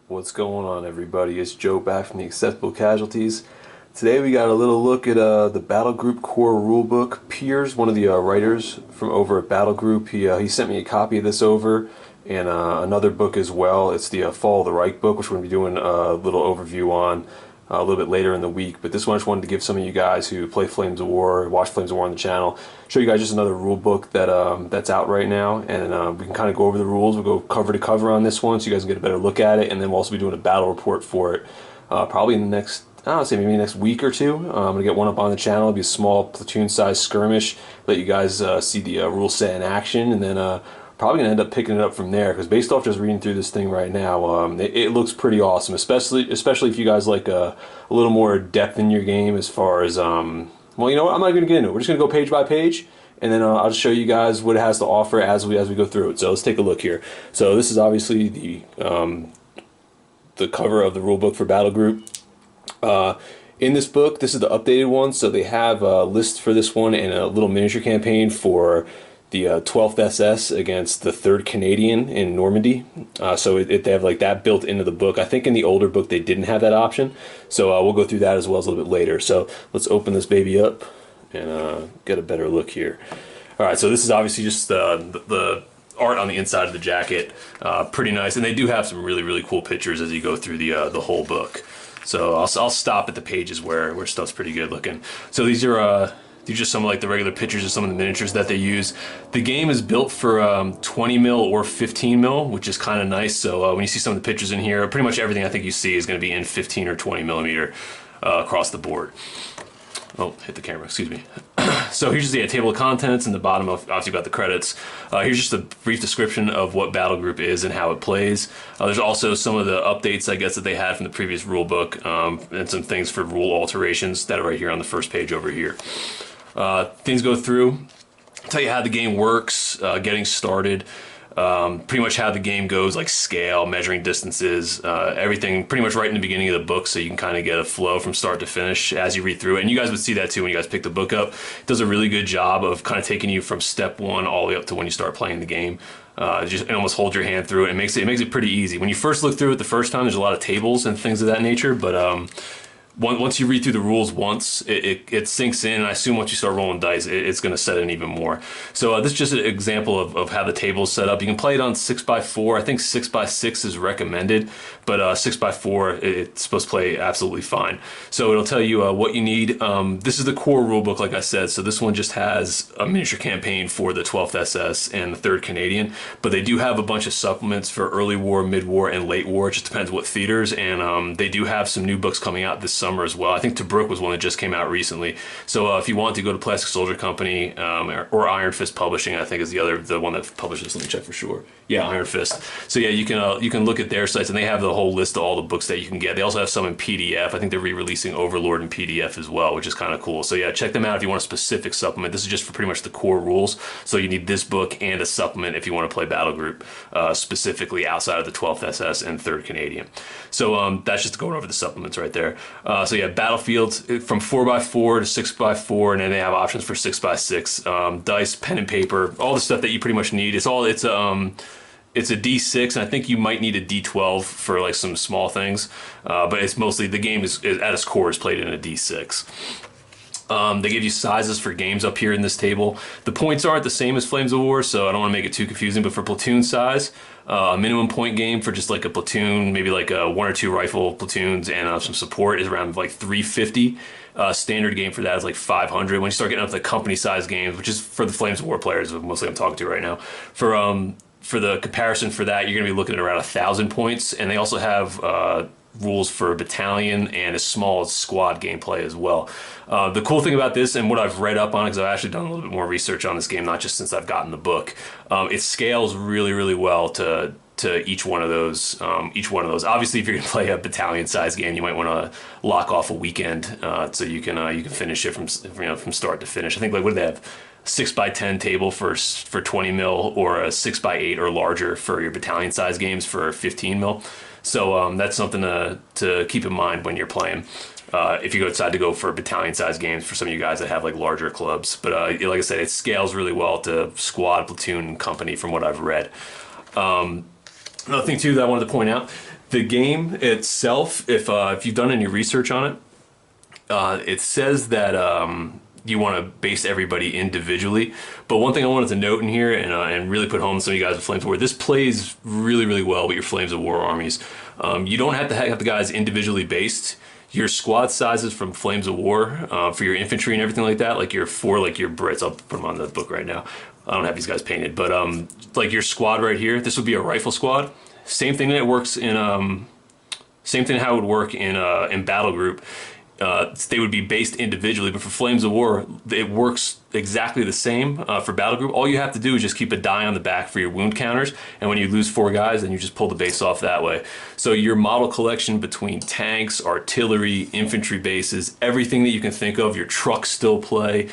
What's going on, everybody? It's Joe back from the Acceptable Casualties. Today we got a little look at the Battlegroup Core Rulebook. Piers, one of the writers from over at Battlegroup, he sent me a copy of this over, and another book as well. It's the Fall of the Reich book, which we're going to be doing a little overview on a little bit later in the week. But this one I just wanted to give some of you guys who play Flames of War, watch Flames of War on the channel, show you guys just another rule book that that's out right now, and we can kind of go over the rules. We'll go cover to cover on this one so you guys can get a better look at it, and then we'll also be doing a battle report for it probably in the next, I don't know, say maybe next week or two. I'm going to get one up on the channel. It'll be a small platoon size skirmish, let you guys see the rule set in action, and then probably gonna end up picking it up from there, because based off just reading through this thing right now, it looks pretty awesome, especially if you guys like a little more depth in your game as far as well, you know what, I'm not gonna get into it. We're just gonna go page by page, and then I'll just show you guys what it has to offer as we go through it. So let's take a look here. So this is obviously the cover of the rule book for Battlegroup. In this book, this is the updated one, so they have a list for this one and a little miniature campaign for the 12th SS against the 3rd Canadian in Normandy. So they have like that built into the book. I think in the older book they didn't have that option, so we'll go through that as well as a little bit later. So let's open this baby up and get a better look here. Alright, so this is obviously just the art on the inside of the jacket. Pretty nice, and they do have some really cool pictures as you go through the whole book. So I'll stop at the pages where stuff's pretty good looking. So these are just some of like the regular pictures of some of the miniatures that they use. The game is built for 20 mil or 15 mil, which is kind of nice. So when you see some of the pictures in here, pretty much everything I think you see is going to be in 15 or 20 millimeter across the board. Oh, hit the camera, excuse me. So here's just the table of contents, and the bottom of obviously got the credits. Here's just a brief description of what Battlegroup is and how it plays. There's also some of the updates, I guess, that they had from the previous rule book, and some things for rule alterations that are right here on the first page over here. Things go through, tell you how the game works, getting started, pretty much how the game goes, like scale, measuring distances, everything pretty much right in the beginning of the book, so you can kind of get a flow from start to finish as you read through it. And you guys would see that too when you guys pick the book up. It does a really good job of kind of taking you from step one all the way up to when you start playing the game. Just almost hold your hand through it. It makes it pretty easy. When you first look through it the first time, there's a lot of tables and things of that nature, but once you read through the rules once, it sinks in, and I assume once you start rolling dice, it's going to set in even more. So this is just an example of how the table is set up. You can play it on 6x4. I think 6x6 is recommended, but 6x4, it's supposed to play absolutely fine. So it'll tell you what you need. This is the core rulebook, like I said, so this one just has a miniature campaign for the 12th SS and the 3rd Canadian, but they do have a bunch of supplements for early war, mid-war, and late war. It just depends what theaters, and they do have some new books coming out this summer as well. I think Tobruk was one that just came out recently. So if you want to go to Plastic Soldier Company or Iron Fist Publishing, I think is the one that publishes. Let me check for sure. Yeah, Iron Fist. So yeah, you can look at their sites, and they have the whole list of all the books that you can get. They also have some in PDF. I think they're re-releasing Overlord in PDF as well, which is kind of cool. So yeah, check them out if you want a specific supplement. This is just for pretty much the core rules. So you need this book and a supplement if you want to play Battlegroup, specifically outside of the 12th SS and 3rd Canadian. So that's just going over the supplements right there. So yeah, battlefields from 4x4 to 6x4, and then they have options for 6x6, dice, pen and paper, all the stuff that you pretty much need. It's a D6, and I think you might need a D12 for like some small things, but it's mostly, the game is at its core is played in a D6. They give you sizes for games up here in this table. The points aren't the same as Flames of War, so I don't want to make it too confusing, but for platoon size, a minimum point game for just like a platoon, maybe like a 1 or 2 rifle platoons and some support is around like 350. Standard game for that is like 500. When you start getting up to the company size games, which is for the Flames of War players, mostly I'm talking to right now, for the comparison for that, you're going to be looking at around 1,000 points, and they also have rules for battalion and as small as squad gameplay as well. The cool thing about this, and what I've read up on, because I've actually done a little bit more research on this game, not just since I've gotten the book, it scales really well to each one of those. Obviously, if you're going to play a battalion-size game, you might want to lock off a weekend so you can finish it from start to finish. I think, like, what do they have? 6x10 table for 20 mil, or a 6x8 or larger for your battalion size games for 15 mil. So that's something to keep in mind when you're playing. If you decide to go for battalion size games for some of you guys that have like larger clubs. But like I said, it scales really well to squad, platoon, and company from what I've read. Another thing too that I wanted to point out, The game itself, if you've done any research on it, it says that you want to base everybody individually. But one thing I wanted to note in here and really put home to some of you guys with Flames of War, this plays really, really well with your Flames of War armies. You don't have to have the guys individually based. Your squad sizes from Flames of War for your infantry and everything like that, like your Brits, I'll put them on the book right now. I don't have these guys painted, but like your squad right here, this would be a rifle squad. Same thing that works in same thing how it would work in Battlegroup. They would be based individually, but for Flames of War, it works exactly the same for Battlegroup. All you have to do is just keep a die on the back for your wound counters, and when you lose 4 guys, then you just pull the base off that way. So your model collection between tanks, artillery, infantry bases, everything that you can think of, your trucks still play,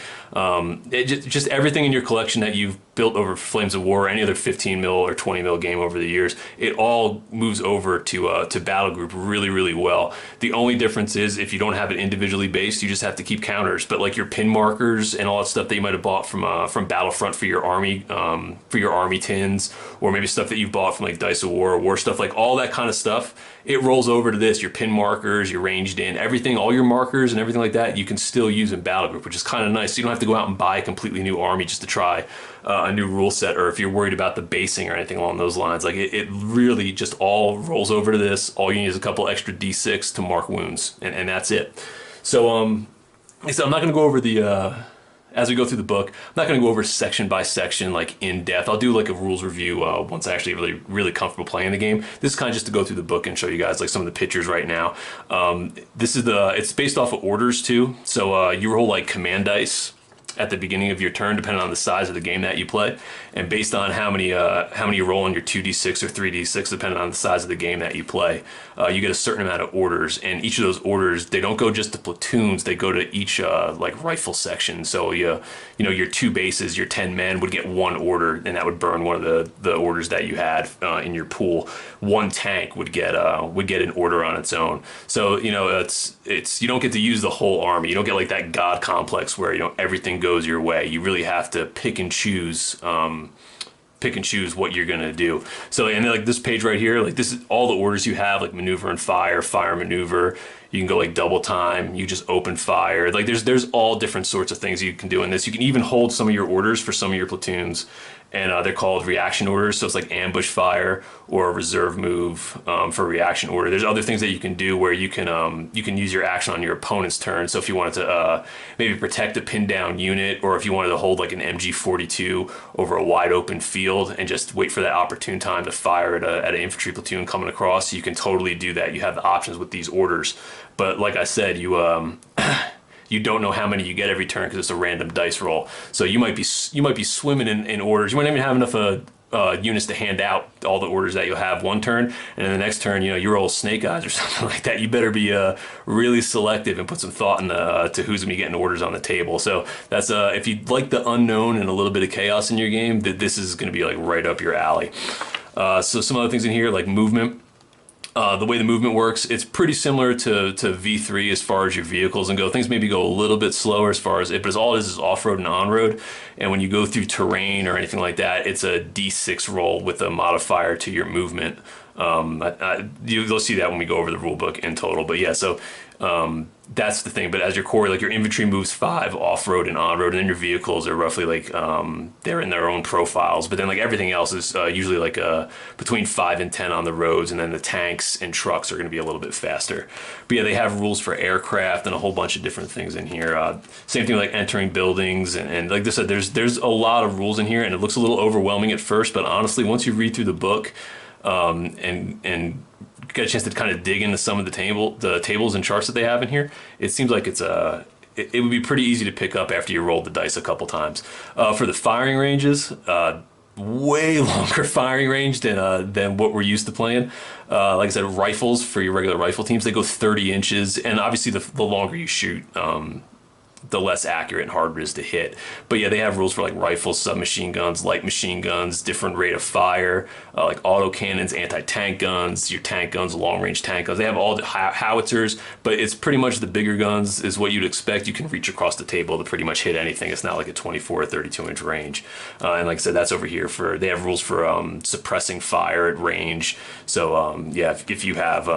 just everything in your collection that you've built over Flames of War or any other 15 mil or 20 mil game over the years, it all moves over to Battlegroup really, really well. The only difference is if you don't have it individually based, you just have to keep counters. But like your pin markers and all that stuff that you might have bought from Battlefront for your army tins, or maybe stuff that you've bought from like Dice of War or War stuff, like all that kind of stuff, it rolls over to this. Your pin markers, your ranged in, everything, all your markers and everything like that, you can still use in Battlegroup, which is kind of nice. So you don't have to go out and buy a completely new army just to try a new rule set, or if you're worried about the basing or anything along those lines. Like it really just all rolls over to this. All you need is a couple extra D6 to mark wounds, and that's it. So like I said, I'm not going to go over the as we go through the book, I'm not going to go over section by section like in depth. I'll do like a rules review once I actually really comfortable playing the game. This is kind of just to go through the book and show you guys like some of the pictures right now. This is it's based off of orders too. So you roll like command dice at the beginning of your turn, depending on the size of the game that you play, and based on how many you roll on your 2d6 or 3d6, depending on the size of the game that you play, you get a certain amount of orders. And each of those orders, they don't go just to platoons; they go to each like rifle section. So you know your 2 bases, your 10 men would get 1 order, and that would burn one of the orders that you had in your pool. 1 tank would get an order on its own. So you know it's you don't get to use the whole army. You don't get like that god complex where everything goes your way. You really have to pick and choose what you're gonna do. So, and like this page right here, like this is all the orders you have, like maneuver and fire maneuver. You can go like double time, you just open fire. Like there's all different sorts of things you can do in this. You can even hold some of your orders for some of your platoons, and they're called reaction orders. So it's like ambush fire or a reserve move for reaction order. There's other things that you can do where you can use your action on your opponent's turn. So if you wanted to maybe protect a pinned down unit, or if you wanted to hold like an MG42 over a wide open field and just wait for that opportune time to fire at an infantry platoon coming across, you can totally do that. You have the options with these orders. But like I said, you don't know how many you get every turn because it's a random dice roll. So you might be swimming in orders. You might not even have enough units to hand out all the orders that you'll have one turn, and then the next turn, you roll snake eyes or something like that. You better be really selective and put some thought to who's gonna be getting orders on the table. So that's if you like the unknown and a little bit of chaos in your game, this is gonna be like right up your alley. So some other things in here like movement. The way the movement works, it's pretty similar to V3 as far as your vehicles and go. Things maybe go a little bit slower as far as it, but all it is off-road and on-road. And when you go through terrain or anything like that, it's a D6 roll with a modifier to your movement. You'll see that when we go over the rule book in total. But yeah, so that's the thing. But as your core, like your infantry moves 5 off-road and on-road, and then your vehicles are roughly like they're in their own profiles. But then like everything else is usually like between 5 and 10 on the roads, and then the tanks and trucks are going to be a little bit faster. But yeah, they have rules for aircraft and a whole bunch of different things in here. Same thing like entering buildings, and like I said, there's a lot of rules in here, and it looks a little overwhelming at first. But honestly, once you read through the book and get a chance to kind of dig into some of the tables and charts that they have in here, it seems like it would be pretty easy to pick up after you rolled the dice a couple times. For the firing ranges, way longer firing range than what we're used to playing. Like I said, rifles for your regular rifle teams, they go 30 inches, and obviously the longer you shoot, the less accurate and harder it is to hit. But yeah, they have rules for like rifles, submachine guns, light machine guns, different rate of fire, like auto cannons, anti-tank guns, your tank guns, long-range tank guns. They have all the howitzers, but it's pretty much the bigger guns is what you'd expect. You can reach across the table to pretty much hit anything. It's not like a 24 or 32 inch range. And like I said, that's over here for, they have rules for suppressing fire at range. So yeah, if you have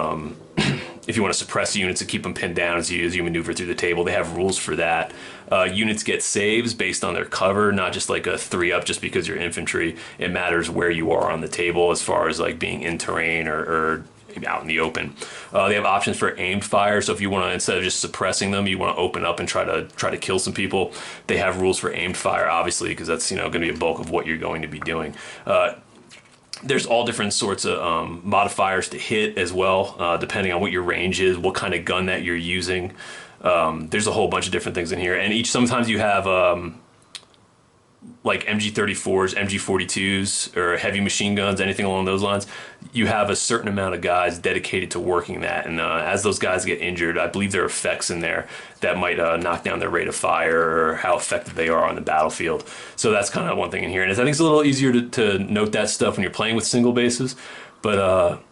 if you want to suppress units and keep them pinned down as you maneuver through the table, they have rules for that. Units get saves based on their cover, not just like a 3-up just because you're infantry. It matters where you are on the table as far as like being in terrain or out in the open. They have options for aimed fire, so if you want to, instead of just suppressing them, you want to open up and try to kill some people. They have rules for aimed fire, obviously, because that's going to be a bulk of what you're going to be doing. There's all different sorts of modifiers to hit as well, depending on what your range is, what kind of gun that you're using. There's a whole bunch of different things in here, and sometimes you have like MG34s, MG42s, or heavy machine guns, anything along those lines. You have a certain amount of guys dedicated to working that, and as those guys get injured, I believe there are effects in there that might knock down their rate of fire or how effective they are on the battlefield. So that's kind of one thing in here, and I think it's a little easier to note that stuff when you're playing with single bases, but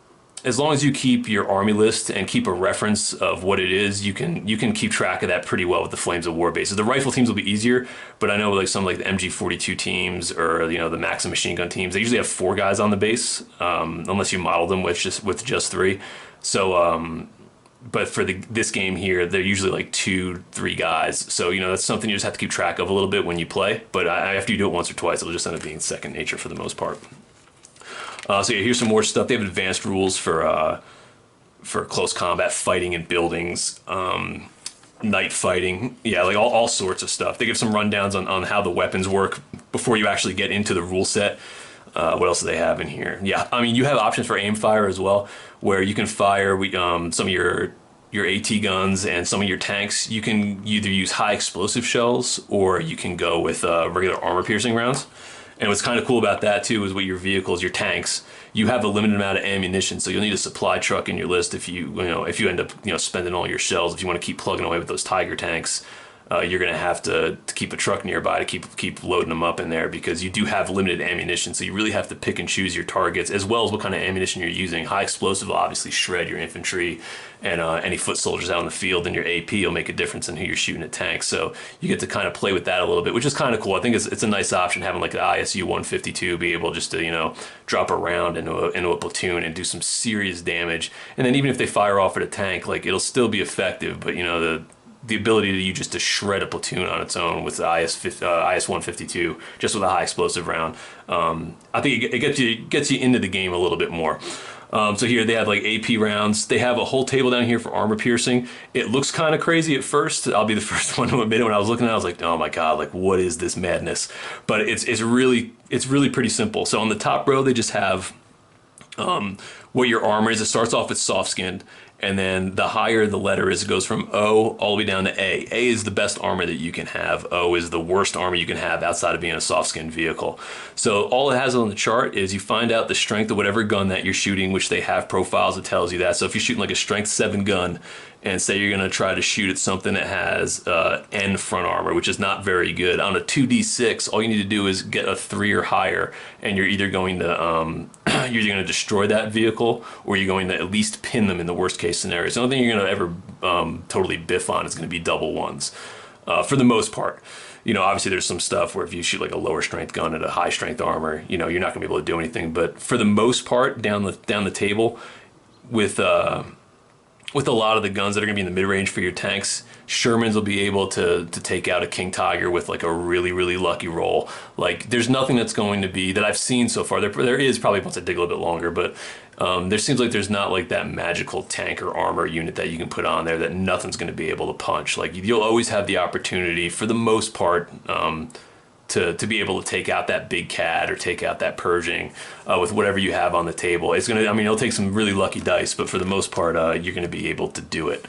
as long as you keep your army list and keep a reference of what it is, you can keep track of that pretty well with the Flames of War bases. The rifle teams will be easier, but I know like some like the MG42 teams or the Maxim machine gun teams, they usually have 4 guys on the base, unless you model them with just 3. So but for this game here, they're usually like 2-3 guys. So that's something you just have to keep track of a little bit when you play. But after you do it once or twice, it'll just end up being second nature for the most part. So yeah, here's some more stuff. They have advanced rules for close combat fighting in buildings, night fighting, yeah, like all sorts of stuff. They give some rundowns on how the weapons work before you actually get into the rule set. What else do they have in here? Yeah, I mean, you have options for aim fire as well, where you can fire some of your AT guns and some of your tanks. You can either use high explosive shells or you can go with regular armor piercing rounds. And what's kind of cool about that too is with your vehicles, your tanks, you have a limited amount of ammunition, so you'll need a supply truck in your list if you end up spending all your shells. If you want to keep plugging away with those Tiger tanks, you're going to have to keep a truck nearby to keep loading them up in there, because you do have limited ammunition, so you really have to pick and choose your targets as well as what kind of ammunition you're using. High explosive will obviously shred your infantry and any foot soldiers out in the field, and your AP will make a difference in who you're shooting at tanks. So you get to kind of play with that a little bit, which is kind of cool. I think it's a nice option having like an ISU 152 be able just to drop a round into a platoon and do some serious damage. And then even if they fire off at a tank, like it'll still be effective, but the ability to shred a platoon on its own with the IS 152 just with a high explosive round, I think it gets you into the game a little bit more. So here they have like AP rounds. They have a whole table down here for armor piercing. It looks kind of crazy at first. I'll be the first one to admit it. When I was looking at it, I was like, oh my god, like what is this madness? But it's really pretty simple. So on the top row they just have what your armor is. It starts off with soft skinned, and then the higher the letter is, it goes from O all the way down to A. A is the best armor that you can have. O is the worst armor you can have outside of being a soft-skinned vehicle. So all it has on the chart is you find out the strength of whatever gun that you're shooting, which they have profiles that tells you that. So if you're shooting like a strength 7 gun, and say you're going to try to shoot at something that has N front armor, which is not very good, on a 2d6, all you need to do is get a 3 or higher, and you're either going to destroy that vehicle, or you're going to at least pin them in the worst case scenario. So the only thing you're going to ever totally biff on is going to be double ones, for the most part. Obviously there's some stuff where if you shoot like a lower strength gun at a high strength armor, you're not going to be able to do anything. But for the most part, down the table, with a lot of the guns that are going to be in the mid-range for your tanks, Shermans will be able to take out a King Tiger with like a really, really lucky roll. Like there's nothing that's going to be, that I've seen so far, there is probably once I dig a little bit longer, but there seems like there's not like that magical tank or armor unit that you can put on there that nothing's going to be able to punch. Like you'll always have the opportunity, for the most part, to be able to take out that big cat or take out that Pershing with whatever you have on the table. It'll take some really lucky dice, but for the most part, you're going to be able to do it.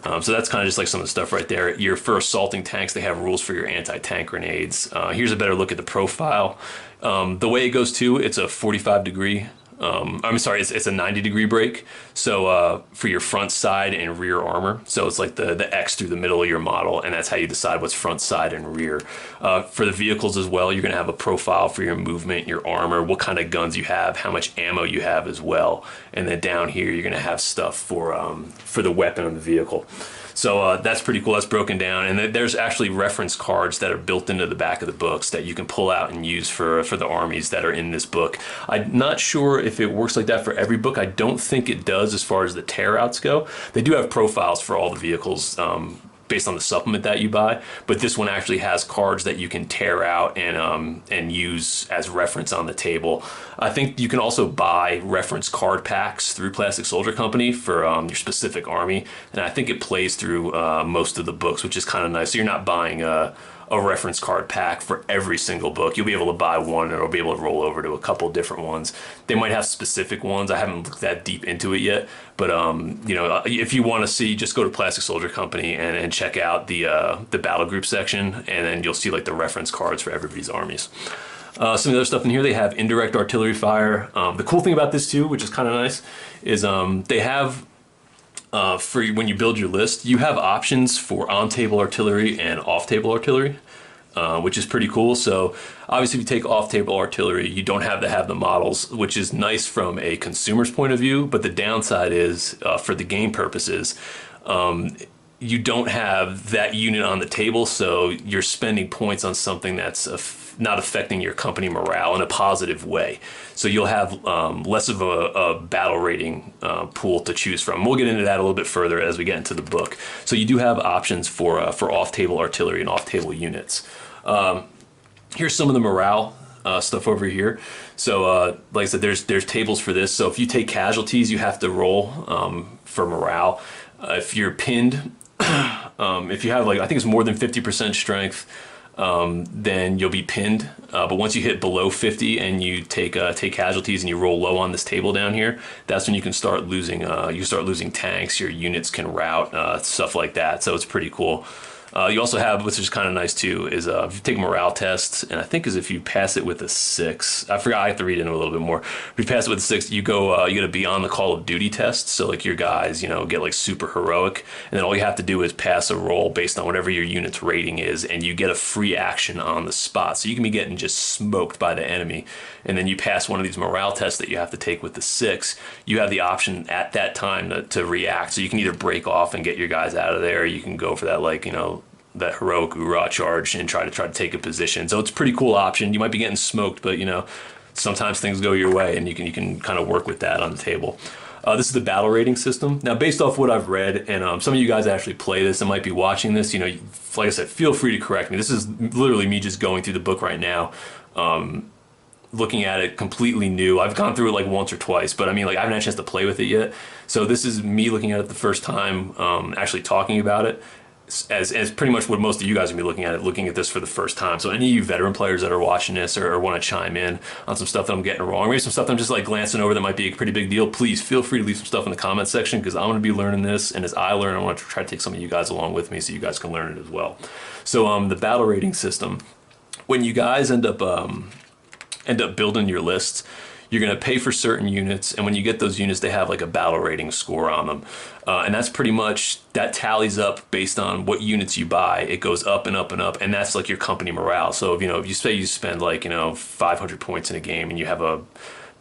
So that's kind of just like some of the stuff right there. For assaulting tanks, they have rules for your anti-tank grenades. Here's a better look at the profile. The way it goes too, it's a 45 degree I'm sorry, it's a 90-degree break. So for your front, side, and rear armor. So it's like the X through the middle of your model, and that's how you decide what's front, side, and rear. For the vehicles as well, you're going to have a profile for your movement, your armor, what kind of guns you have, how much ammo you have as well. And then down here, you're going to have stuff for the weapon on the vehicle. So that's pretty cool. That's broken down, and there's actually reference cards that are built into the back of the books that you can pull out and use for the armies that are in this book. I'm not sure if it works like that for every book. I don't think it does as far as the tear-outs go. They do have profiles for all the vehicles based on the supplement that you buy, but this one actually has cards that you can tear out and use as reference on the table. I think you can also buy reference card packs through Plastic Soldier Company for your specific army, and I think it plays through most of the books, which is kind of nice. So you're not buying a reference card pack for every single book. You'll be able to buy one, and it'll be able to roll over to a couple different ones. They might have specific ones. I haven't looked that deep into it yet, but you know, if you want to see, just go to Plastic Soldier Company and check out the Battlegroup section, and then you'll see like the reference cards for everybody's armies. Some of the other stuff in here, they have indirect artillery fire. The cool thing about this too, which is kind of nice, is they have for when you build your list, you have options for on-table artillery and off-table artillery, which is pretty cool. So obviously if you take off-table artillery, you don't have to have the models, which is nice from a consumer's point of view, but the downside is for the game purposes, you don't have that unit on the table, so you're spending points on something that's not affecting your company morale in a positive way. So you'll have less of a battle rating pool to choose from. We'll get into that a little bit further as we get into the book. So you do have options for off-table artillery and off-table units. Here's some of the morale stuff over here. So like I said, there's tables for this. So if you take casualties, you have to roll for morale. If you're pinned, if you have like, I think it's more than 50% strength, then you'll be pinned. But once you hit below 50 and you take casualties and you roll low on this table down here, that's when you can start losing. You start losing tanks. Your units can rout, stuff like that. So it's pretty cool. You also have, which is kind of nice too, is if you take a morale test, and I think is if you pass it with a 6. I forgot, I have to read into it a little bit more. If you pass it with a 6, you go, you get a Beyond the Call of Duty test. So like your guys, you know, get like super heroic, and then all you have to do is pass a roll based on whatever your unit's rating is, and you get a free action on the spot. So you can be getting just smoked by the enemy, and then you pass one of these morale tests that you have to take with the 6. You have the option at that time to react. So you can either break off and get your guys out of there, or you can go for that, like, you know, that heroic hoorah charge and try to take a position. So it's a pretty cool option. You might be getting smoked, but you know, sometimes things go your way, and you can kind of work with that on the table. This is the battle rating system. Now, based off what I've read, and some of you guys actually play this and might be watching this, you know, like I said, feel free to correct me. This is literally me just going through the book right now, looking at it completely new. I've gone through it like once or twice, but I mean, like, I haven't had a chance to play with it yet. So this is me looking at it the first time, actually talking about it. As pretty much what most of you guys are going to be looking at this for the first time. So any of you veteran players that are watching this or want to chime in on some stuff that I'm getting wrong, maybe some stuff I'm just like glancing over that might be a pretty big deal, please feel free to leave some stuff in the comment section, because I'm going to be learning this, and as I learn, I want to try to take some of you guys along with me so you guys can learn it as well. So the battle rating system, when you guys end up building your lists, you're going to pay for certain units, and when you get those units, they have like a battle rating score on them. And that's pretty much, that tallies up based on what units you buy. It goes up and up and up, and that's like your company morale. So, you know, if you say you spend like, you know, 500 points in a game and you have a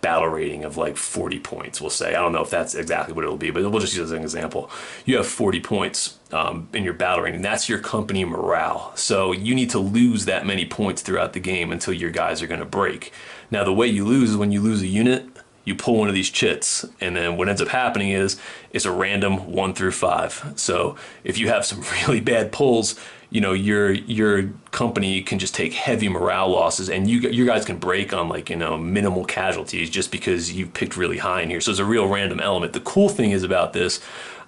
battle rating of like 40 points, we'll say. I don't know if that's exactly what it'll be, but we'll just use it as an example. You have 40 points in your battle rating. That's your company morale. So you need to lose that many points throughout the game until your guys are going to break. Now, the way you lose is when you lose a unit, you pull one of these chits, and then what ends up happening is it's a random 1 through 5. So if you have some really bad pulls, you know, your company can just take heavy morale losses, and you guys can break on, like, you know, minimal casualties just because you picked really high in here. So it's a real random element. The cool thing is about this,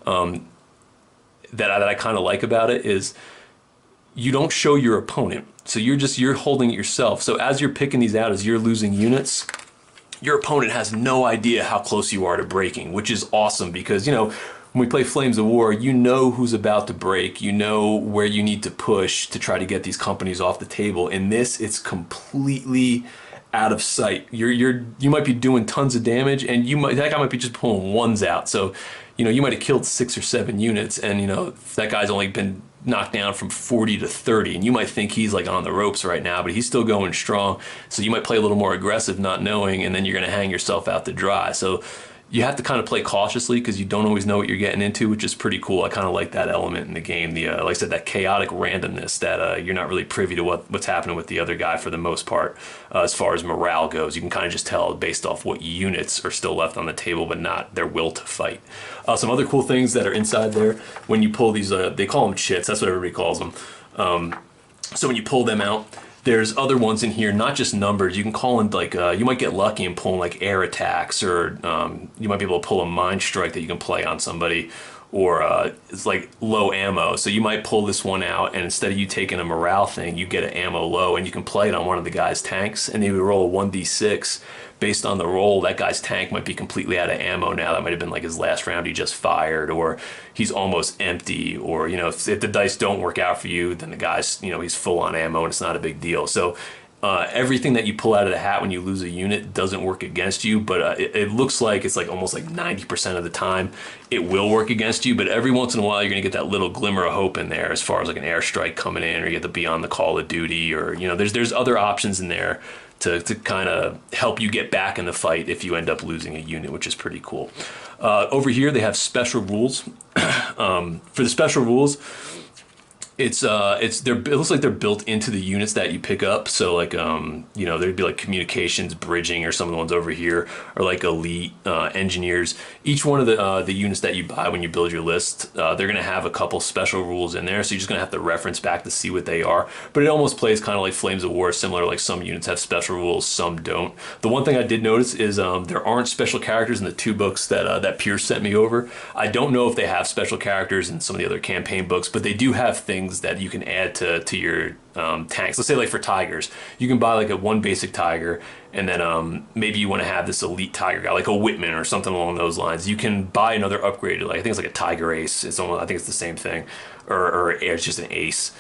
that I kind of like about it, is you don't show your opponent. So you're holding it yourself. So as you're picking these out, as you're losing units, your opponent has no idea how close you are to breaking, which is awesome, because, you know, when we play Flames of War, you know who's about to break, you know where you need to push to try to get these companies off the table. In this, it's completely out of sight. You might be doing tons of damage, and that guy might be just pulling ones out. So, you might have killed 6 or 7 units, and that guy's only been knocked down from 40 to 30, and you might think he's like on the ropes right now, but he's still going strong. So you might play a little more aggressive, not knowing, and then you're going to hang yourself out to dry. So you have to kind of play cautiously because you don't always know what you're getting into, which is pretty cool. I kind of like that element in the game. The like I said, that chaotic randomness that you're not really privy to what's happening with the other guy for the most part. As far as morale goes, you can kind of just tell based off what units are still left on the table, but not their will to fight. Some other cool things that are inside there when you pull these, they call them chits. That's what everybody calls them. So when you pull them out, there's other ones in here, not just numbers. You can call in like, you might get lucky and pull like air attacks, or you might be able to pull a mind strike that you can play on somebody, or it's like low ammo. So you might pull this one out, and instead of you taking a morale thing, you get an ammo low, and you can play it on one of the guy's tanks, and they would roll a 1d6. Based on the roll, that guy's tank might be completely out of ammo now. That might have been like his last round he just fired, or he's almost empty, or if the dice don't work out for you, then the guy's he's full on ammo and it's not a big deal. So everything that you pull out of the hat when you lose a unit doesn't work against you, but it looks like it's like almost like 90% of the time it will work against you. But every once in a while you're gonna get that little glimmer of hope in there, as far as like an airstrike coming in, or you have to be on the call of duty, or there's other options in there to kind of help you get back in the fight if you end up losing a unit, which is pretty cool. Over here they have special rules. For the special rules, it looks like they're built into the units that you pick up. So like there'd be like communications, bridging, or some of the ones over here are like elite, engineers. Each one of the units that you buy when you build your list, they're gonna have a couple special rules in there, so you're just gonna have to reference back to see what they are. But it almost plays kind of like Flames of War, similar. Like some units have special rules, some don't. The one thing I did notice is there aren't special characters in the 2 books that Pierce sent me over. I don't know if they have special characters in some of the other campaign books, but they do have things that you can add to your tanks. Let's say like for tigers, you can buy like a 1 basic tiger, and then maybe you want to have this elite tiger guy, like a Whitman or something along those lines. You can buy another upgraded, like I think it's like a tiger ace. I think it's the same thing, or it's just an ace.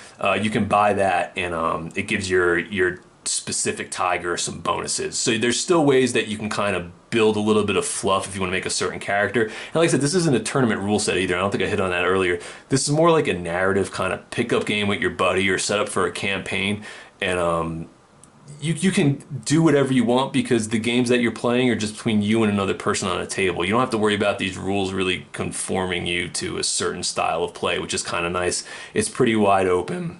You can buy that, and it gives your specific tiger some bonuses. So there's still ways that you can kind of build a little bit of fluff if you want to make a certain character. And like I said, this isn't a tournament rule set either. I don't think I hit on that earlier. This is more like a narrative kind of pickup game with your buddy, or set up for a campaign. And you can do whatever you want, because the games that you're playing are just between you and another person on a table. You don't have to worry about these rules really conforming you to a certain style of play, which is kind of nice. It's pretty wide open.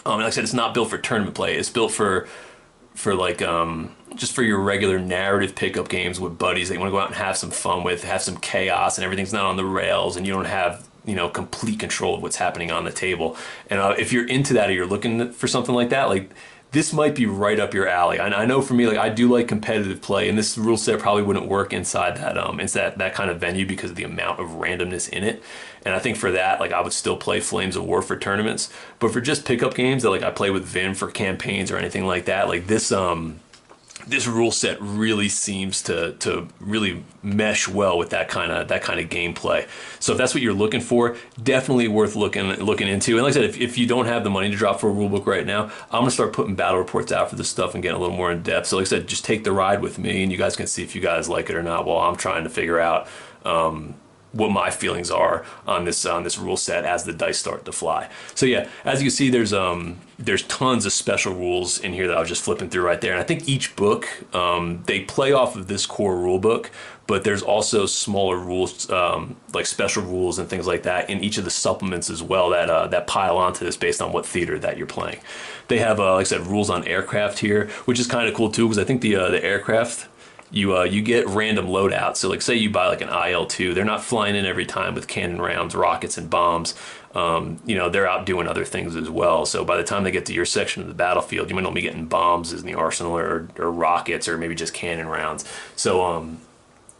Like I said, it's not built for tournament play. It's built for like just for your regular narrative pickup games with buddies that you want to go out and have some fun with, have some chaos, and everything's not on the rails, and you don't have complete control of what's happening on the table. And if you're into that, or you're looking for something like that, like this might be right up your alley. I know for me, like I do like competitive play, and this rule set probably wouldn't work inside that kind of venue because of the amount of randomness in it. And I think for that, like I would still play Flames of War for tournaments, but for just pickup games that like I play with Vin for campaigns or anything like that, like this rule set really seems to really mesh well with that kind of gameplay. So if that's what you're looking for, definitely worth looking into. And like I said, if you don't have the money to drop for a rule book right now, I'm gonna start putting battle reports out for this stuff and getting a little more in depth. So like I said, just take the ride with me, and you guys can see if you guys like it or not while I'm trying to figure out what my feelings are on this rule set as the dice start to fly. So yeah, as you can see, there's tons of special rules in here that I was just flipping through right there. And I think each book, they play off of this core rule book, but there's also smaller rules, like special rules and things like that in each of the supplements as well that pile onto this based on what theater that you're playing. They have, like I said, rules on aircraft here, which is kind of cool too, because I think the aircraft, you get random loadouts. So like say you buy like an IL-2, they're not flying in every time with cannon rounds, rockets, and bombs. They're out doing other things as well. So by the time they get to your section of the battlefield, you might not be getting bombs in the arsenal, or rockets, or maybe just cannon rounds. So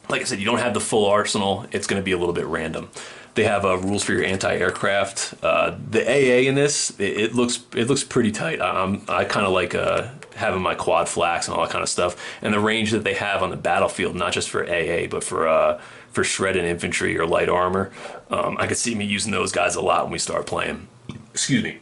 like I said, you don't have the full arsenal. It's going to be a little bit random. They have rules for your anti-aircraft. The AA in this, it looks pretty tight. I kind of like having my quad flax and all that kind of stuff, and the range that they have on the battlefield, not just for AA, but for shredded infantry or light armor. I could see me using those guys a lot when we start playing. Excuse me.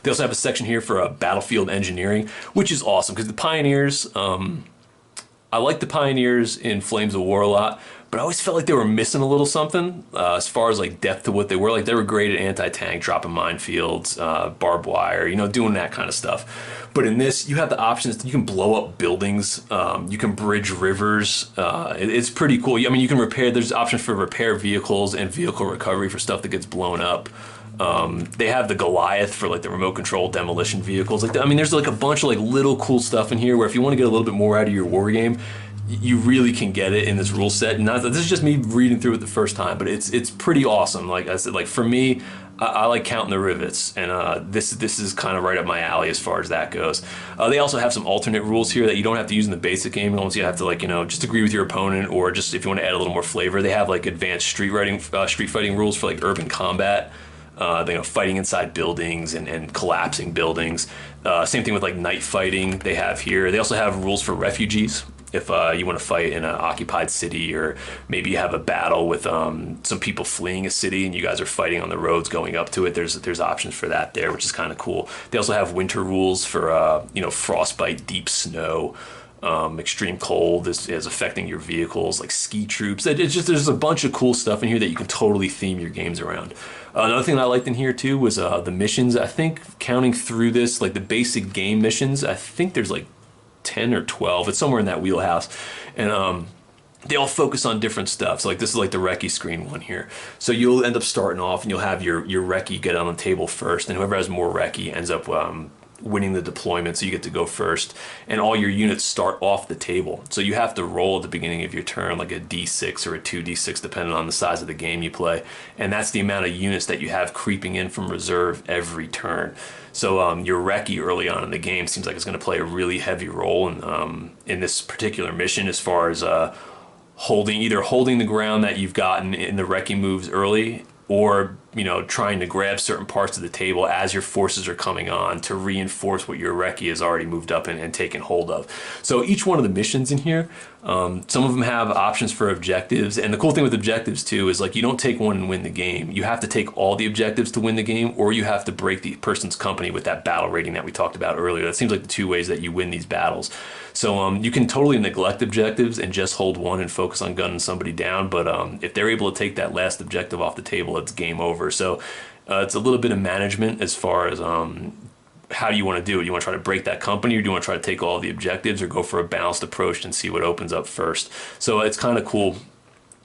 They also have a section here for battlefield engineering, which is awesome because the Pioneers, I like the Pioneers in Flames of War a lot, but I always felt like they were missing a little something as far as like depth to what they were. Like they were great at anti-tank, dropping minefields, barbed wire, doing that kind of stuff. But in this, you have the options. You can blow up buildings. You can bridge rivers. It's pretty cool. I mean, you can repair. There's options for repair vehicles and vehicle recovery for stuff that gets blown up. They have the Goliath for like the remote control demolition vehicles. Like, I mean, there's like a bunch of like little cool stuff in here where if you want to get a little bit more out of your war game, you really can get it in this rule set. Not this is just me reading through it the first time, but it's pretty awesome. Like I said, like for me, I like counting the rivets, and this is kind of right up my alley as far as that goes. They also have some alternate rules here that you don't have to use in the basic game. Unless you have to like just agree with your opponent, or just if you want to add a little more flavor. They have like advanced street fighting rules for like urban combat. Fighting inside buildings and collapsing buildings. Same thing with like night fighting they have here. They also have rules for refugees. If you want to fight in an occupied city, or maybe you have a battle with some people fleeing a city and you guys are fighting on the roads going up to it, there's options for that there, which is kind of cool. They also have winter rules for frostbite, deep snow, extreme cold is affecting your vehicles, like ski troops. There's a bunch of cool stuff in here that you can totally theme your games around. Another thing that I liked in here too was the missions. I think counting through this, like the basic game missions, I think there's like 10 or 12. It's somewhere in that wheelhouse. And they all focus on different stuff. So like this is like the recce screen one here. So you'll end up starting off and you'll have your recce get on the table first, and whoever has more recce ends up winning the deployment, so you get to go first, and all your units start off the table. So you have to roll at the beginning of your turn like a d6 or a 2d6 depending on the size of the game you play, and that's the amount of units that you have creeping in from reserve every turn. So your recce early on in the game seems like it's going to play a really heavy role in this particular mission, as far as holding the ground that you've gotten in the recce moves early, or trying to grab certain parts of the table as your forces are coming on to reinforce what your recce has already moved up and taken hold of. So each one of the missions in here, some of them have options for objectives, and the cool thing with objectives too is like you don't take one and win the game. You have to take all the objectives to win the game, or you have to break the person's company with that battle rating that we talked about earlier. That seems like the two ways that you win these battles. So you can totally neglect objectives and just hold one and focus on gunning somebody down, but if they're able to take that last objective off the table, it's game over. So it's a little bit of management as far as how do you want to do it. You want to try to break that company, or do you want to try to take all the objectives, or go for a balanced approach and see what opens up first? So it's kind of cool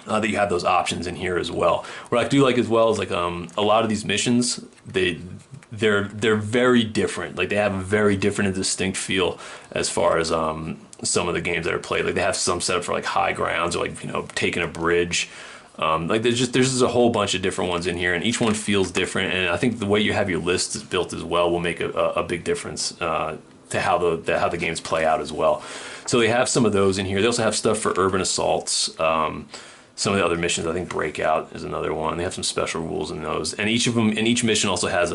that you have those options in here as well. What I do like as well is like a lot of these missions, they're very different. Like they have a very different and distinct feel as far as some of the games that are played. Like they have some set up for like high grounds, or like taking a bridge. Like there's just a whole bunch of different ones in here, and each one feels different. And I think the way you have your list is built as well will make a big difference to how the games play out as well. So they have some of those in here. They also have stuff for urban assaults. Some of the other missions, I think Breakout is another one. They have some special rules in those, and each mission also has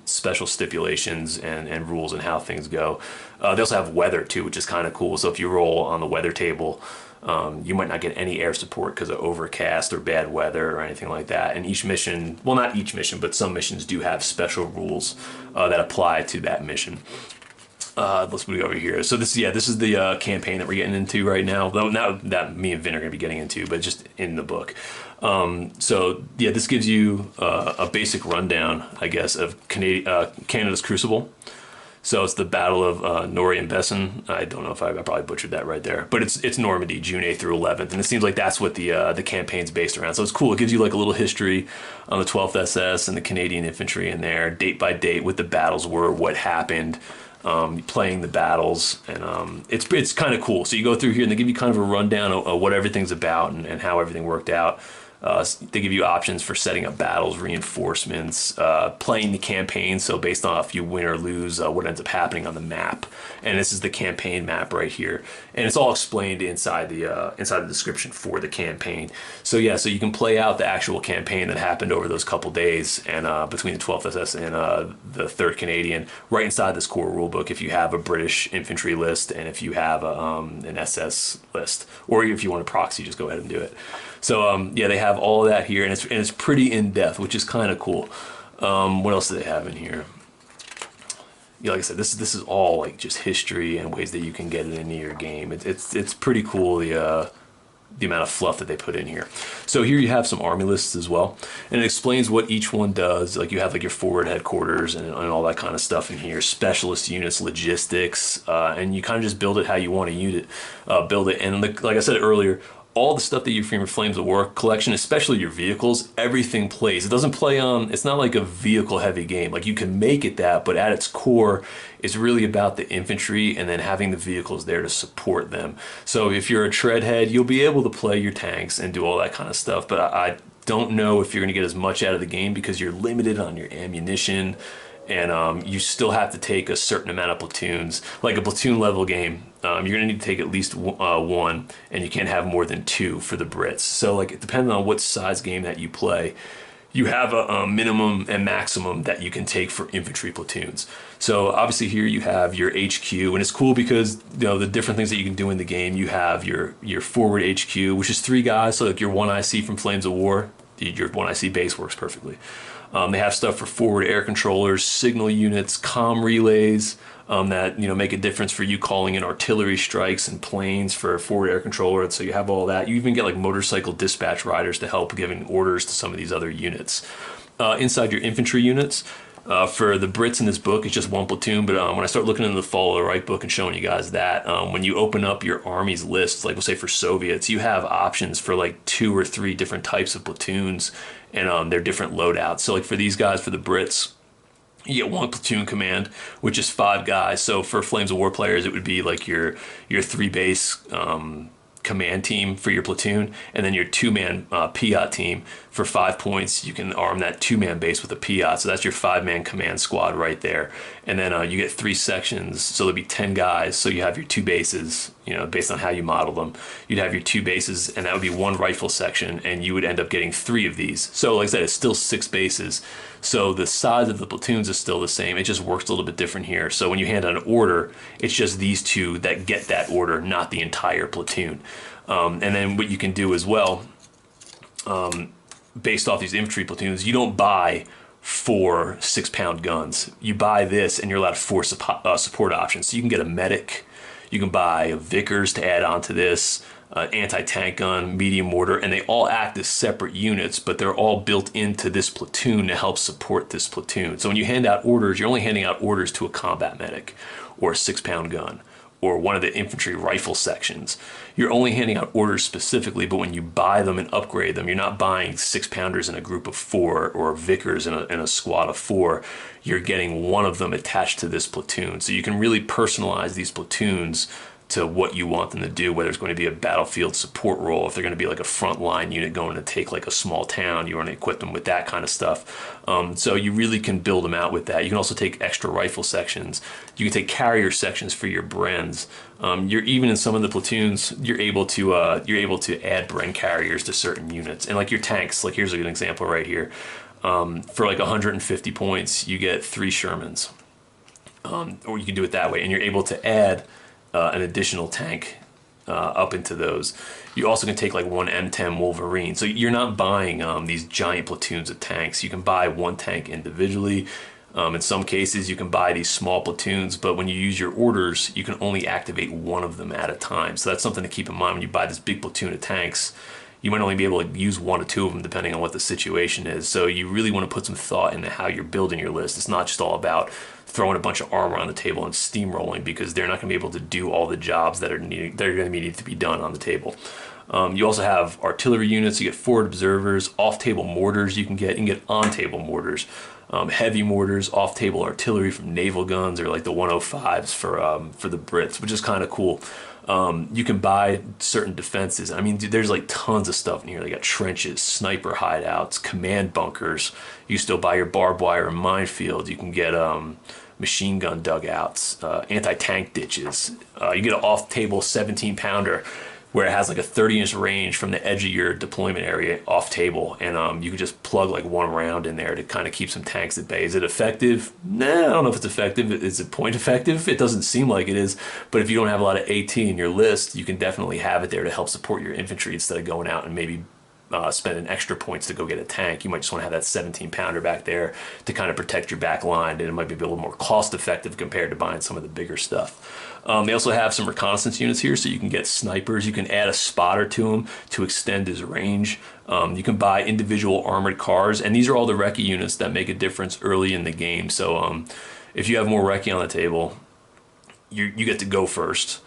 special stipulations and rules and how things go. They also have weather too, which is kind of cool. So if you roll on the weather table, you might not get any air support because of overcast or bad weather or anything like that. And each mission, well, not each mission, but some missions do have special rules that apply to that mission. Let's move over here. So this is the campaign that we're getting into right now. Though not that me and Vin are going to be getting into, but just in the book. This gives you a basic rundown, I guess, of Canada's Crucible. So it's the Battle of Nori and Besson. I don't know if I probably butchered that right there, but it's Normandy, June 8th through 11th, and it seems like that's what the campaign's based around. So it's cool. It gives you like a little history on the 12th SS and the Canadian infantry in there, date by date, what the battles were, what happened. Playing the battles, and it's kind of cool. So you go through here and they give you kind of a rundown of what everything's about and how everything worked out. They give you options for setting up battles, reinforcements, playing the campaign. So based on if you win or lose, what ends up happening on the map. And this is the campaign map right here, and it's all explained inside the description for the campaign. So yeah, so you can play out the actual campaign that happened over those couple days, and between the 12th SS and the 3rd Canadian, right inside this core rulebook. If you have a British infantry list, and if you have an SS list, or if you want a proxy, just go ahead and do it. So they have all of that here, and it's pretty in depth, which is kind of cool. What else do they have in here? like I said, this is all like just history and ways that you can get it into your game. It's pretty cool, the amount of fluff that they put in here. So here you have some army lists as well, and it explains what each one does. Like you have like your forward headquarters and all that kind of stuff in here, specialist units, logistics, and you kind of just build it how you want to build it. And like I said earlier, all the stuff that you from your Flames of War collection, especially your vehicles, everything plays. It doesn't play on, it's not like a vehicle heavy game. Like you can make it that, but at its core, it's really about the infantry and then having the vehicles there to support them. So if you're a treadhead, you'll be able to play your tanks and do all that kind of stuff. But I don't know if you're going to get as much out of the game because you're limited on your ammunition. And you still have to take a certain amount of platoons. Like a platoon level game, you're going to need to take at least one, and you can't have more than two for the Brits. So like, depending on what size game that you play, you have a minimum and maximum that you can take for infantry platoons. So obviously here you have your HQ, and it's cool because the different things that you can do in the game. You have your forward HQ, which is 3 guys. So like your 1 IC from Flames of War, your 1 IC base works perfectly. They have stuff for forward air controllers, signal units, comm relays that make a difference for you calling in artillery strikes and planes for a forward air controller. And so you have all that. You even get like motorcycle dispatch riders to help giving orders to some of these other units. Inside your infantry units, for the Brits in this book, it's just 1 platoon. But when I start looking into the Fall of the Right book and showing you guys that, when you open up your army's list, like we'll say for Soviets, you have options for like 2 or 3 different types of platoons and their different loadouts. So like for these guys, for the Brits, you get 1 platoon command, which is 5 guys. So for Flames of War players, it would be like your 3 base command team for your platoon, and then your 2-man Piat team. For 5 points, you can arm that 2-man base with a Piat. So that's your 5-man command squad right there. And then you get 3 sections, so there'll be 10 guys. So you have your 2 bases, based on how you model them. You'd have your 2 bases, and that would be 1 rifle section, and you would end up getting 3 of these. So like I said, it's still 6 bases. So the size of the platoons is still the same. It just works a little bit different here. So when you hand out an order, it's just these 2 that get that order, not the entire platoon. And then what you can do as well, based off these infantry platoons, you don't buy 4 6-pound guns. You buy this and you're allowed 4 support options. So you can get a medic, you can buy a Vicars to add on to this, anti-tank gun, medium mortar, and they all act as separate units, but they're all built into this platoon to help support this platoon. So when you hand out orders, you're only handing out orders to a combat medic or a 6-pound gun or one of the infantry rifle sections. You're only handing out orders specifically, but when you buy them and upgrade them, you're not buying 6-pounders in a group of 4 or Vicars in a squad of 4. You're getting one of them attached to this platoon. So you can really personalize these platoons to what you want them to do, whether it's going to be a battlefield support role, if they're going to be like a frontline unit going to take like a small town, you want to equip them with that kind of stuff. So you really can build them out with that. You can also take extra rifle sections. You can take carrier sections for your Brens. You're even in some of the platoons, you're able to add Bren carriers to certain units. And like your tanks, like here's a good example right here. For like 150 points, you get 3 Shermans. Or you can do it that way, and you're able to add an additional tank up into those. You also can take like 1 M10 Wolverine. So you're not buying these giant platoons of tanks. You can buy 1 tank individually. In some cases, you can buy these small platoons, but when you use your orders, you can only activate 1 of them at a time. So that's something to keep in mind when you buy this big platoon of tanks. You might only be able to use 1 or 2 of them depending on what the situation is. So you really want to put some thought into how you're building your list. It's not just all about throwing a bunch of armor on the table and steamrolling, because they're not going to be able to do all the jobs that are going to need to be done on the table. You also have artillery units. You get forward observers, off-table mortars. You can get on-table mortars, heavy mortars, off-table artillery from naval guns, or like the 105s for the Brits, which is kind of cool. You can buy certain defenses. I mean, dude, there's like tons of stuff in here. They got trenches, sniper hideouts, command bunkers. You still buy your barbed wire and minefield. You can get machine gun dugouts, anti-tank ditches. You get an off-table 17-pounder where it has like a 30-inch range from the edge of your deployment area off table, and you can just plug like 1 round in there to kind of keep some tanks at bay. Is it effective? Nah, I don't know if it's effective. Is it point effective? It doesn't seem like it is, but if you don't have a lot of AT in your list, you can definitely have it there to help support your infantry instead of going out and maybe spending extra points to go get a tank. You might just want to have that 17 pounder back there to kind of protect your back line, and it might be a little more cost effective compared to buying some of the bigger stuff. They also have some reconnaissance units here, so you can get snipers. You can add a spotter to them to extend his range. You can buy individual armored cars, and these are all the Rekha units that make a difference early in the game. So if you have more Rekha on the table, you get to go first.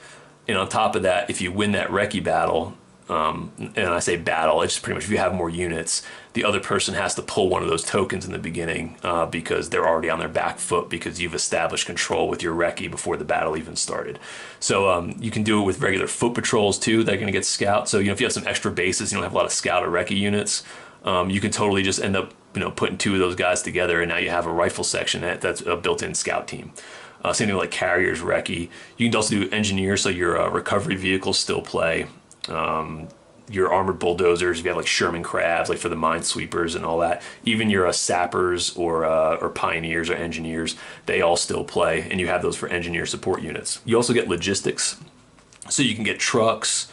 And on top of that, if you win that Rekha battle, and I say battle, it's just pretty much if you have more units, the other person has to pull one of those tokens in the beginning because they're already on their back foot because you've established control with your Rekha before the battle even started. So you can do it with regular foot patrols too. They're going to get scout. So if you have some extra bases, you don't have a lot of scout or Rekha units, you can totally just end up putting two of those guys together, and now you have a rifle section that's a built-in scout team. Same thing like carriers, Rekha. You can also do engineers, so your recovery vehicles still play. Your armored bulldozers, if you have like Sherman crabs, like for the minesweepers and all that. Even your sappers or pioneers or engineers, they all still play, and you have those for engineer support units. You also get logistics, so you can get trucks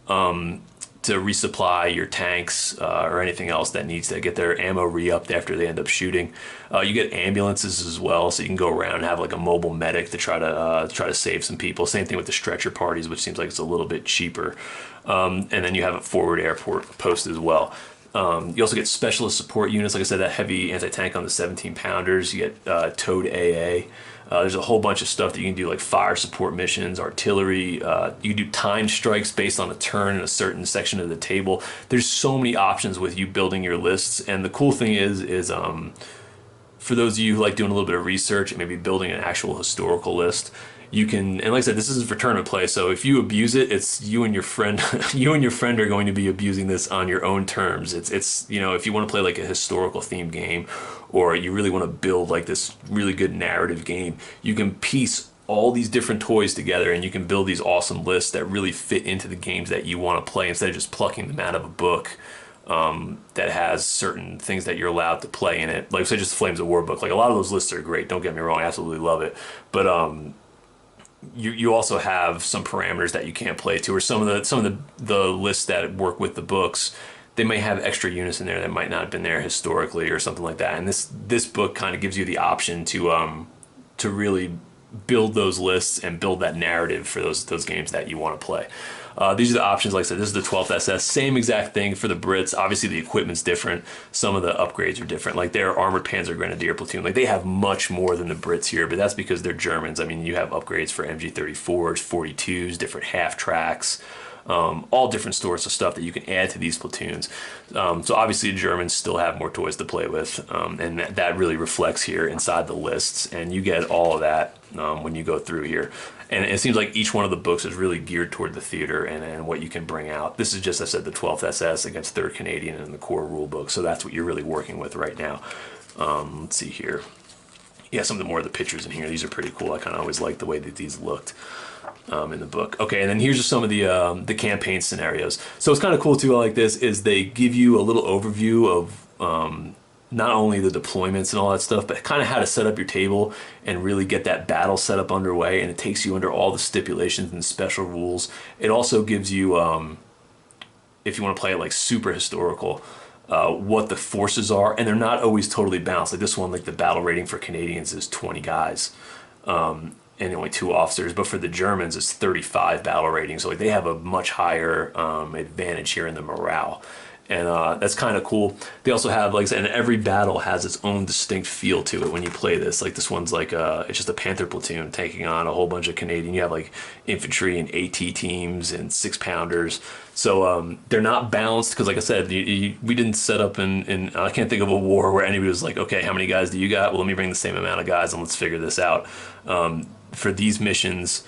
to resupply your tanks or anything else that needs to get their ammo re-upped after they end up shooting. You get ambulances as well, so you can go around and have like a mobile medic to try to save some people. Same thing with the stretcher parties, which seems like it's a little bit cheaper. And then you have a forward airport post as well. You also get specialist support units, like I said, that heavy anti-tank on the 17 pounders. You get towed AA. There's a whole bunch of stuff that you can do, like fire support missions, artillery. You can do time strikes based on a turn in a certain section of the table. There's so many options with you building your lists. And the cool thing is for those of you who like doing a little bit of research and maybe building an actual historical list, you can, and like I said, this is for tournament play, so if you abuse it, it's you and your friend, you and your friend are going to be abusing this on your own terms. It's if you want to play like a historical themed game, or you really want to build like this really good narrative game, you can piece all these different toys together and you can build these awesome lists that really fit into the games that you want to play instead of just plucking them out of a book that has certain things that you're allowed to play in it. Like say just the Flames of War book, like a lot of those lists are great, don't get me wrong, I absolutely love it, but you also have some parameters that you can't play to, or some of the lists that work with the books, they may have extra units in there that might not have been there historically or something like that. And this book kind of gives you the option to really build those lists and build that narrative for those games that you want to play. These are the options. Like I said, this is the 12th SS. Same exact thing for the Brits. Obviously, the equipment's different. Some of the upgrades are different. Like their Armored Panzer Grenadier platoon, like they have much more than the Brits here, but that's because they're Germans. I mean, you have upgrades for MG34s, 42s, different half tracks, all different sorts of stuff that you can add to these platoons. So obviously, the Germans still have more toys to play with, and that really reflects here inside the lists, and you get all of that when you go through here. And it seems like each one of the books is really geared toward the theater and what you can bring out. This is just, I said, the 12th SS against 3rd Canadian and the Core Rulebook. So that's what you're really working with right now. Let's see here. Yeah, some of the more of the pictures in here. These are pretty cool. I kind of always liked the way that these looked in the book. Okay, and then here's just some of the campaign scenarios. So it's kind of cool too. I like this is they give you a little overview of not only the deployments and all that stuff, but kind of how to set up your table and really get that battle set up underway. And it takes you under all the stipulations and special rules. It also gives you, if you want to play it like super historical, what the forces are, and they're not always totally balanced. Like this one, like the battle rating for Canadians is 20 guys, and only 2 officers. But for the Germans, it's 35 battle rating. So like they have a much higher advantage here in the morale. And that's kind of cool. They also have, like I said, and every battle has its own distinct feel to it when you play this. Like this one's like, it's just a Panther platoon taking on a whole bunch of Canadian. You have like infantry and AT teams and 6-pounders. So they're not balanced because, like I said, we didn't set up in I can't think of a war where anybody was like, okay, how many guys do you got? Well, let me bring the same amount of guys and let's figure this out. For these missions,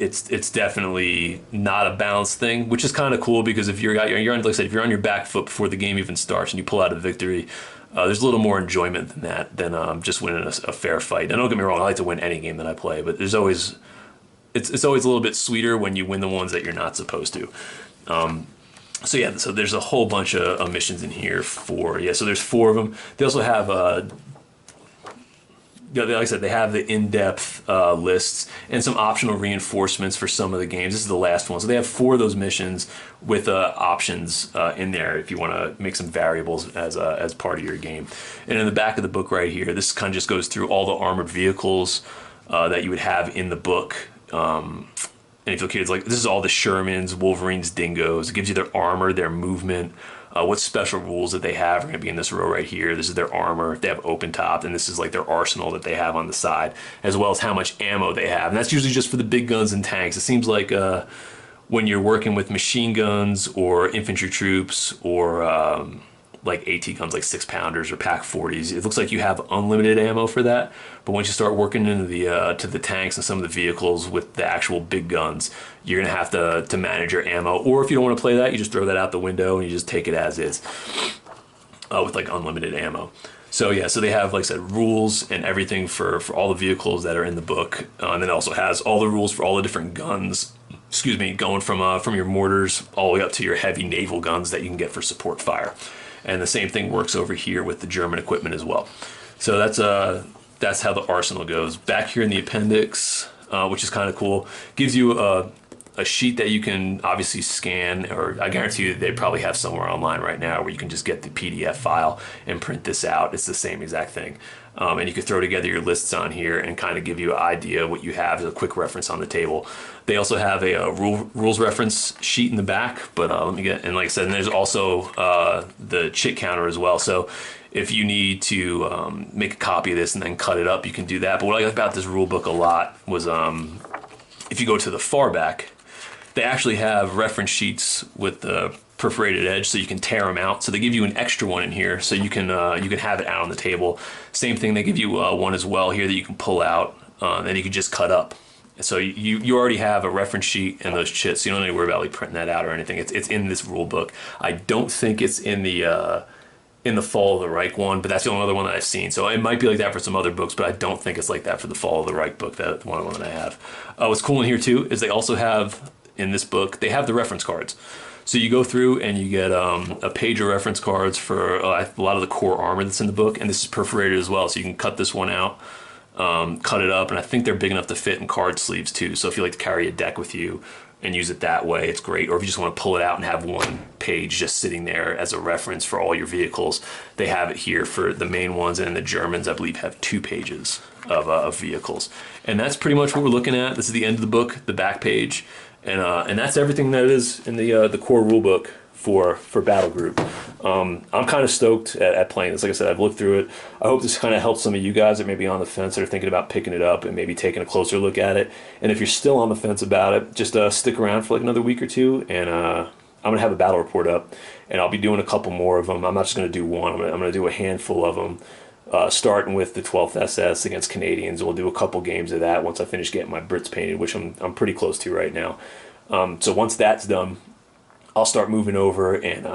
it's definitely not a balanced thing, which is kind of cool because if you're on, like I said, if you're on your back foot before the game even starts and you pull out a victory, there's a little more enjoyment than that, than just winning a fair fight. And don't get me wrong, I like to win any game that I play, but there's always it's always a little bit sweeter when you win the ones that you're not supposed to. So yeah, so there's a whole bunch of missions in here so there's 4 of them. They also have like I said, they have the in-depth lists and some optional reinforcements for some of the games. This is the last one. So they have 4 of those missions with options in there if you want to make some variables as part of your game. And in the back of the book right here, this kind of just goes through all the armored vehicles that you would have in the book. And if you look here, it's like, this is all the Shermans, Wolverines, Dingoes. It gives you their armor, their movement, what special rules that they have are going to be in this row right here. This is their armor. They have open top, and this is like their arsenal that they have on the side, as well as how much ammo they have. And that's usually just for the big guns and tanks. It seems like when you're working with machine guns or infantry troops or like AT guns, like 6-pounders or Pack 40s, it looks like you have unlimited ammo for that. But once you start working into the to the tanks and some of the vehicles with the actual big guns, you're gonna have to manage your ammo. Or if you don't want to play that, you just throw that out the window and you just take it as is with like unlimited ammo. So yeah, so they have, like I said, rules and everything for all the vehicles that are in the book, and then it also has all the rules for all the different guns. Excuse me, going from your mortars all the way up to your heavy naval guns that you can get for support fire. And the same thing works over here with the German equipment as well. So that's how the arsenal goes. Back here in the appendix, which is kind of cool, gives you a sheet that you can obviously scan, or I guarantee you they probably have somewhere online right now where you can just get the PDF file and print this out. It's the same exact thing. And you can throw together your lists on here and kind of give you an idea of what you have as a quick reference on the table. They also have a rules reference sheet in the back, but let me get, and like I said, and there's also the chit counter as well. So if you need to make a copy of this and then cut it up, you can do that. But what I like about this rule book a lot was if you go to the far back, they actually have reference sheets with the perforated edge, so you can tear them out. So they give you an extra one in here, so you can have it out on the table. Same thing, they give you one as well here that you can pull out, and you can just cut up. So you already have a reference sheet and those chits, so you don't need to worry about like printing that out or anything. It's in this rule book. I don't think it's in the Fall of the Reich one, but that's the only other one that I've seen. So it might be like that for some other books, but I don't think it's like that for the Fall of the Reich book, that one that I have. What's cool in here too is they also have, in this book, they have the reference cards. So you go through and you get a page of reference cards for a lot of the core armor that's in the book, and this is perforated as well, so you can cut this one out, cut it up, and I think they're big enough to fit in card sleeves too. So if you like to carry a deck with you and use it that way, it's great. Or if you just want to pull it out and have one page just sitting there as a reference for all your vehicles, they have it here for the main ones, and the Germans, I believe, have 2 pages of vehicles. And that's pretty much what we're looking at. This is the end of the book, the back page. And that's everything that is in the core rulebook for Battlegroup. I'm kind of stoked at playing this. Like I said, I've looked through it. I hope this kind of helps some of you guys that may be on the fence that are thinking about picking it up and maybe taking a closer look at it. And if you're still on the fence about it, just stick around for like another week or two, and I'm going to have a battle report up, and I'll be doing a couple more of them. I'm not just going to do one. I'm going to do a handful of them. Starting with the 12th SS against Canadians. We'll do a couple games of that once I finish getting my Brits painted, which I'm pretty close to right now. So once that's done, I'll start moving over and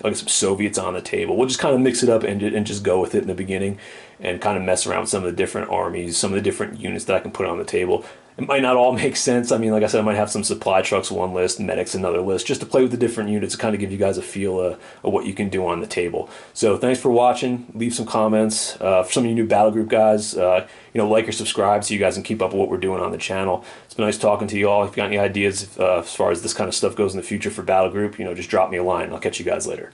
like some Soviets on the table. We'll just kind of mix it up and just go with it in the beginning and kind of mess around with some of the different armies, some of the different units that I can put on the table. It might not all make sense. I mean, like I said, I might have some supply trucks one list, medics another list, just to play with the different units to kind of give you guys a feel of what you can do on the table. So thanks for watching. Leave some comments. For some of you new Battlegroup guys, like or subscribe so you guys can keep up with what we're doing on the channel. It's been nice talking to you all. If you got any ideas as far as this kind of stuff goes in the future for Battlegroup, just drop me a line. I'll catch you guys later.